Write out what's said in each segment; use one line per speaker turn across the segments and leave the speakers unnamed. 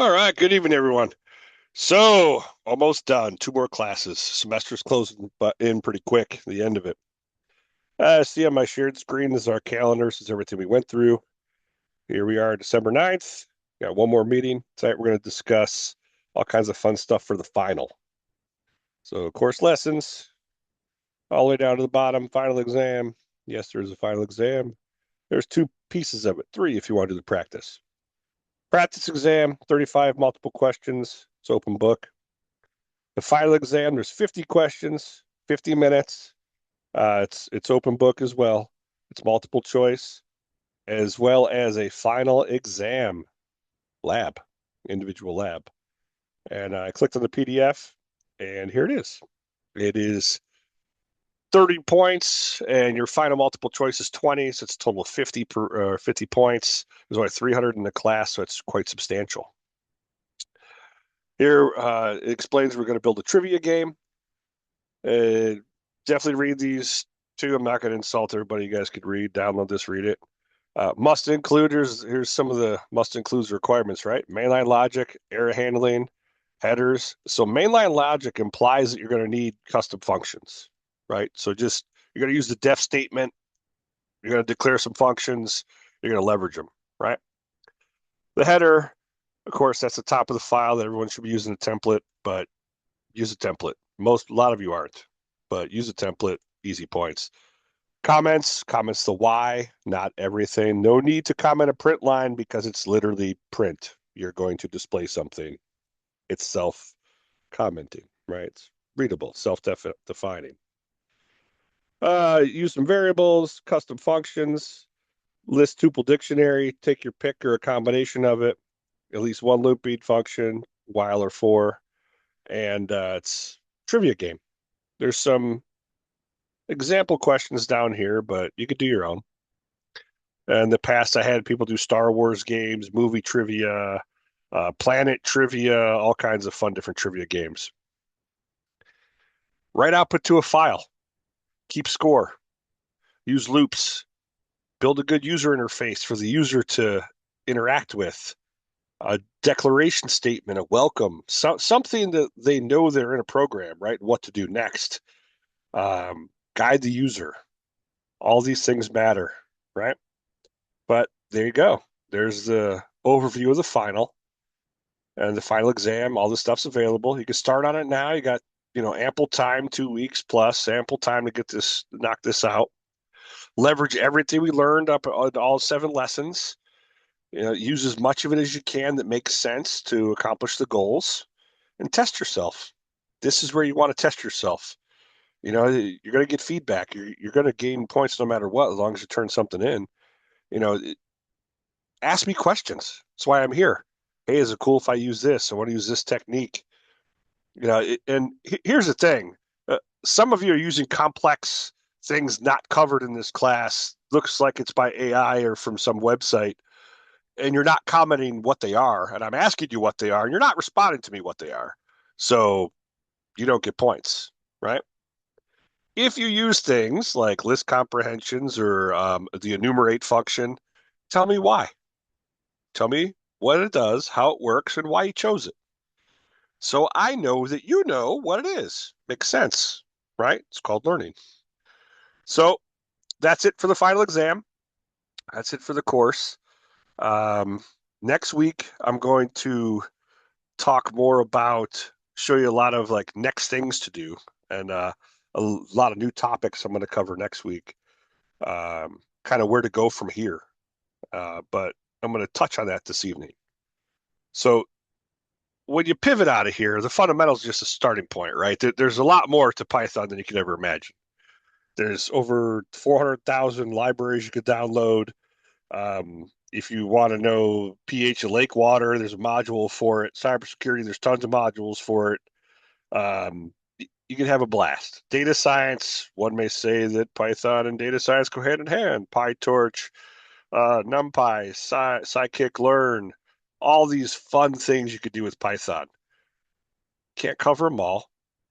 All right, good evening, everyone. So, almost done. Two more classes. Semester's closing but in pretty quick, the end of it. See on my shared screen is our calendar. This is everything we went through. Here we are, December 9th. Got one more meeting. Tonight we're going to discuss all kinds of fun stuff for the final. So, course lessons, all the way down to the bottom, final exam. Yes, there's a final exam. There's two pieces of it, three if you want to do the practice. Practice exam, 35 multiple questions. It's open book. The final exam, there's 50 questions, 50 minutes. It's open book as well. It's multiple choice, as well as a final exam lab, individual lab. And I clicked on the PDF, and here it is. It is 30 points, and your final multiple choice is 20, so it's a total of 50 points. There's only 300 in the class, so it's quite substantial. Here it explains we're going to build a trivia game. Definitely read these two. I'm not going to insult everybody. You guys could download this, read it. Must include, here's some of the must includes requirements, right? Mainline logic, error handling, headers. So mainline logic implies that you're going to need custom functions, right? So just, you're going to use the def statement. You're going to declare some functions. You're going to leverage them, right? The header, of course, that's the top of the file that everyone should be using a template, but use a template. A lot of you aren't, but use a template, easy points. Comments the why, not everything. No need to comment a print line because it's literally print. You're going to display something. It's self-commenting, right? It's readable, self-defining. Use some variables, custom functions, list tuple dictionary, take your pick or a combination of it, at least one looping function, while or for, and it's trivia game. There's some example questions down here, but you could do your own. In the past, I had people do Star Wars games, movie trivia, planet trivia, all kinds of fun different trivia games. Write output to a file. Keep score. Use loops. Build a good user interface for the user to interact with. A declaration statement, a welcome, something that they know they're in a program, right? What to do next. Guide the user. All these things matter, right? But there you go. There's the overview of the final and the final exam. All the stuff's available. You can start on it now. You got, ample time, 2 weeks plus, ample time to knock this out. Leverage everything we learned up on all 7 lessons. Use as much of it as you can that makes sense to accomplish the goals and test yourself. This is where you want to test yourself. You're going to get feedback. You're going to gain points no matter what, as long as you turn something in. Ask me questions. That's why I'm here. Hey, is it cool if I use this? I want to use this technique. And here's the thing. Some of you are using complex things not covered in this class. Looks like it's by AI or from some website, and you're not commenting what they are. And I'm asking you what they are, and you're not responding to me what they are. So you don't get points, right? If you use things like list comprehensions or the enumerate function, tell me why. Tell me what it does, how it works, and why you chose it. So I know that you know what it is. Makes sense, right? It's called learning. So that's it for the final exam. That's it for the course. Next week, I'm going to talk more about, show you a lot of like next things to do and a lot of new topics I'm going to cover next week. Kind of where to go from here. But I'm going to touch on that this evening. So when you pivot out of here, the fundamentals is just a starting point, right? There's a lot more to Python than you could ever imagine. There's over 400,000 libraries you could download. If you want to know pH of lake water, there's a module for it. Cybersecurity, there's tons of modules for it. You can have a blast. Data science, one may say that Python and data science go hand in hand. PyTorch, NumPy, scikit-learn, all these fun things you could do with Python. Can't cover them all.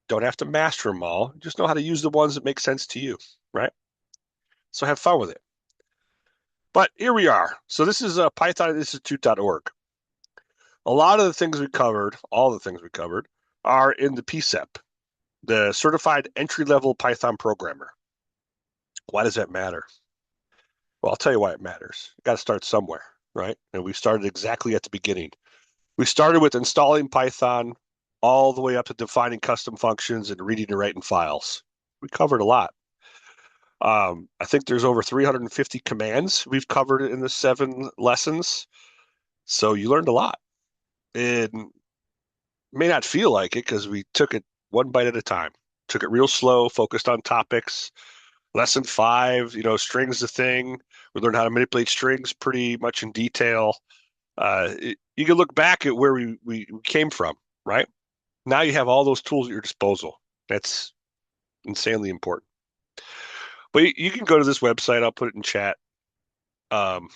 Don't have to master them all. Just know how to use the ones that make sense to you, right? So have fun with it. But here we are. So this is Python Institute.org. A lot of the things we covered, all the things we covered, are in the PSEP, the Certified Entry-Level Python Programmer. Why does that matter? Well, I'll tell you why it matters. You got to start somewhere, right? And we started exactly at the beginning. We started with installing Python all the way up to defining custom functions and reading and writing files. We covered a lot. I think there's over 350 commands we've covered in the 7 lessons. So you learned a lot. It may not feel like it because we took it one bite at a time. Took it real slow, focused on topics. Lesson 5, strings the thing. We learned how to manipulate strings pretty much in detail. You can look back at where we came from, right? Now you have all those tools at your disposal. That's insanely important. But you can go to this website. I'll put it in chat. Um,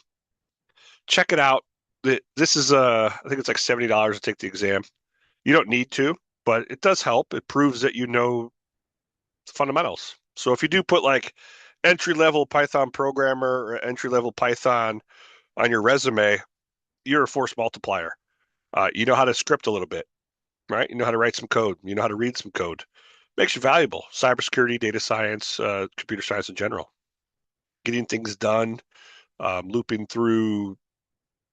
check it out. This is I think it's like $70 to take the exam. You don't need to, but it does help. It proves that you know the fundamentals. So if you do put like entry-level Python programmer or entry-level Python on your resume, you're a force multiplier. You know how to script a little bit, right? You know how to write some code. You know how to read some code. Makes you valuable. Cybersecurity, data science, computer science in general. Getting things done, looping through,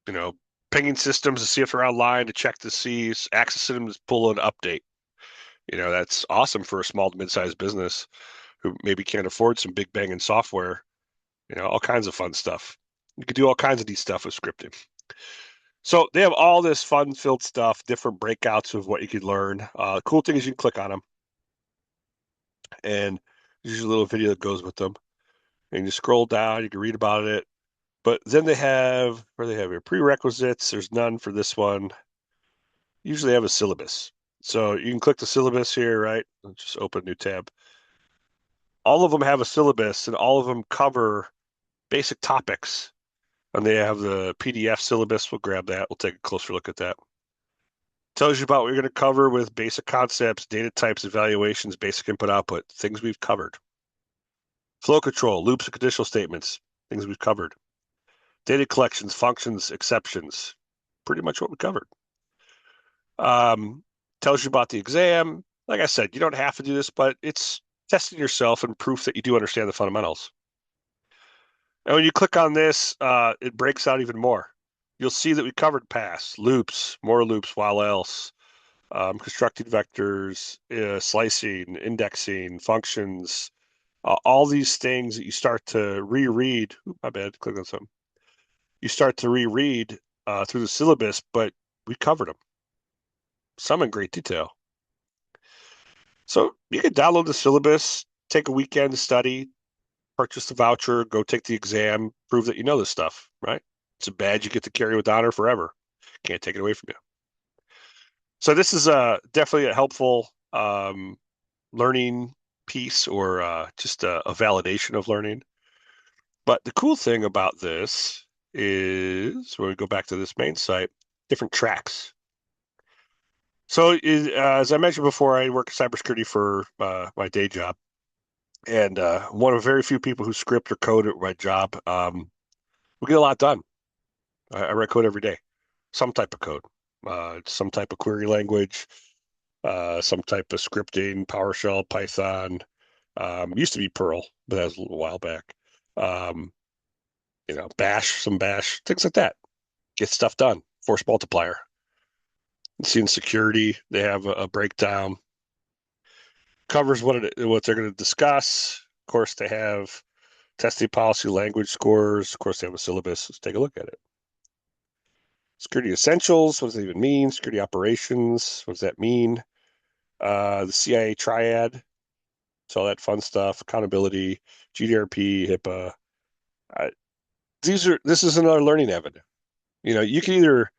you know, pinging systems to see if they're online, to check to see, access them to pull an update. That's awesome for a small to mid-sized business who maybe can't afford some big banging software. All kinds of fun stuff. You could do all kinds of neat stuff with scripting. So they have all this fun-filled stuff, different breakouts of what you could learn. The cool thing is you can click on them, and there's a little video that goes with them. And you scroll down, you can read about it. But then they have, where they have here, prerequisites. There's none for this one. Usually they have a syllabus. So you can click the syllabus here, right? Just open a new tab. All of them have a syllabus, and all of them cover basic topics. And they have the PDF syllabus. We'll grab that. We'll take a closer look at that. Tells you about what you're going to cover with basic concepts, data types, evaluations, basic input output, things we've covered. Flow control, loops and conditional statements, things we've covered. Data collections, functions, exceptions, pretty much what we covered. Tells you about the exam. Like I said, you don't have to do this, but it's testing yourself and proof that you do understand the fundamentals. And when you click on this, it breaks out even more. You'll see that we covered pass, loops, more loops, while else, constructing vectors, slicing, indexing, functions, all these things that you start to reread. Ooh, my bad, click on something. You start to reread through the syllabus, but we covered them, some in great detail. So you can download the syllabus, take a weekend to study, purchase the voucher, go take the exam, prove that you know this stuff, right? It's a badge you get to carry with honor forever. Can't take it away from you. So this is definitely a helpful learning piece, or just a validation of learning. But the cool thing about this is when we go back to this main site, different tracks. So as I mentioned before, I work in cybersecurity for my day job, and one of very few people who script or code at my job. We get a lot done. I write code every day, some type of code, some type of query language, some type of scripting, PowerShell, Python. Used to be Perl, but that was a little while back. Bash, some bash, things like that. Get stuff done. Force multiplier. Seeing security, they have a breakdown. Covers what they're going to discuss. Of course, they have testing policy, language scores. Of course, they have a syllabus. Let's take a look at it. Security essentials. What does that even mean? Security operations. What does that mean? The CIA triad. It's all that fun stuff. Accountability, GDRP, HIPAA. This is another learning avenue. You can either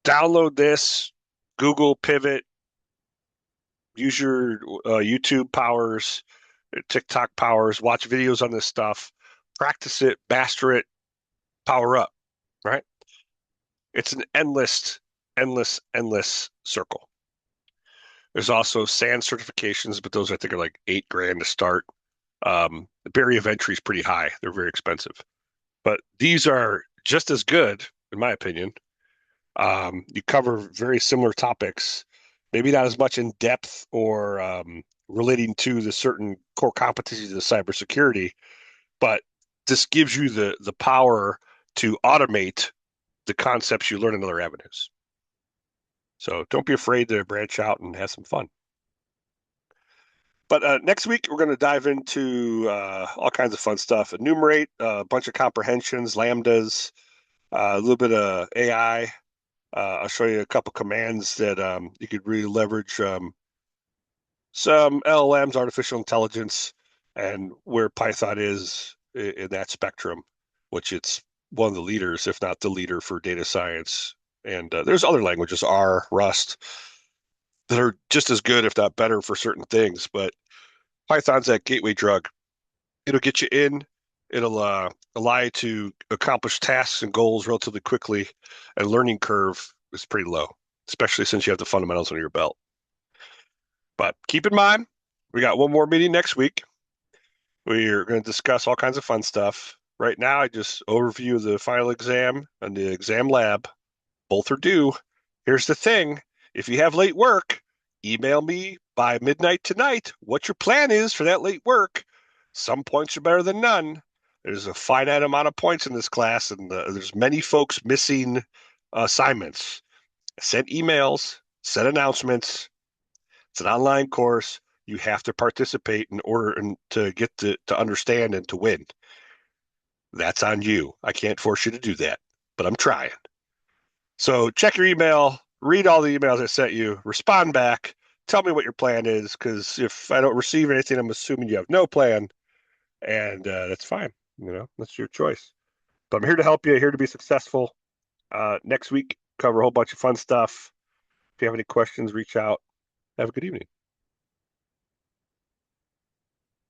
download this, Google Pivot, use your YouTube powers, TikTok powers, watch videos on this stuff, practice it, master it, power up, right? It's an endless, endless, endless circle. There's also SAN certifications, but those I think are like $8,000 to start. The barrier of entry is pretty high. They're very expensive. But these are just as good, in my opinion, You cover very similar topics, maybe not as much in depth or relating to the certain core competencies of cybersecurity, but this gives you the power to automate the concepts you learn in other avenues. So don't be afraid to branch out and have some fun. But next week, we're going to dive into all kinds of fun stuff. Enumerate a bunch of comprehensions, lambdas, a little bit of AI. I'll show you a couple commands that you could really leverage some LLMs, artificial intelligence, and where Python is in that spectrum, which it's one of the leaders, if not the leader for data science. And there's other languages, R, Rust, that are just as good, if not better, for certain things. But Python's that gateway drug. It'll get you in. It'll allow you to accomplish tasks and goals relatively quickly, and learning curve is pretty low, especially since you have the fundamentals under your belt. But keep in mind, we got one more meeting next week. We're going to discuss all kinds of fun stuff. Right now, I just overview the final exam and the exam lab. Both are due. Here's the thing. If you have late work, email me by midnight tonight what your plan is for that late work. Some points are better than none. There's a finite amount of points in this class, and there's many folks missing assignments. Send emails, send announcements. It's an online course. You have to participate in order to get to understand and to win. That's on you. I can't force you to do that, but I'm trying. So check your email, read all the emails I sent you, respond back, tell me what your plan is, because if I don't receive anything, I'm assuming you have no plan, and that's fine. That's your choice. But I'm here to help you, here to be successful. Next week, cover a whole bunch of fun stuff. If you have any questions, reach out. Have a good evening.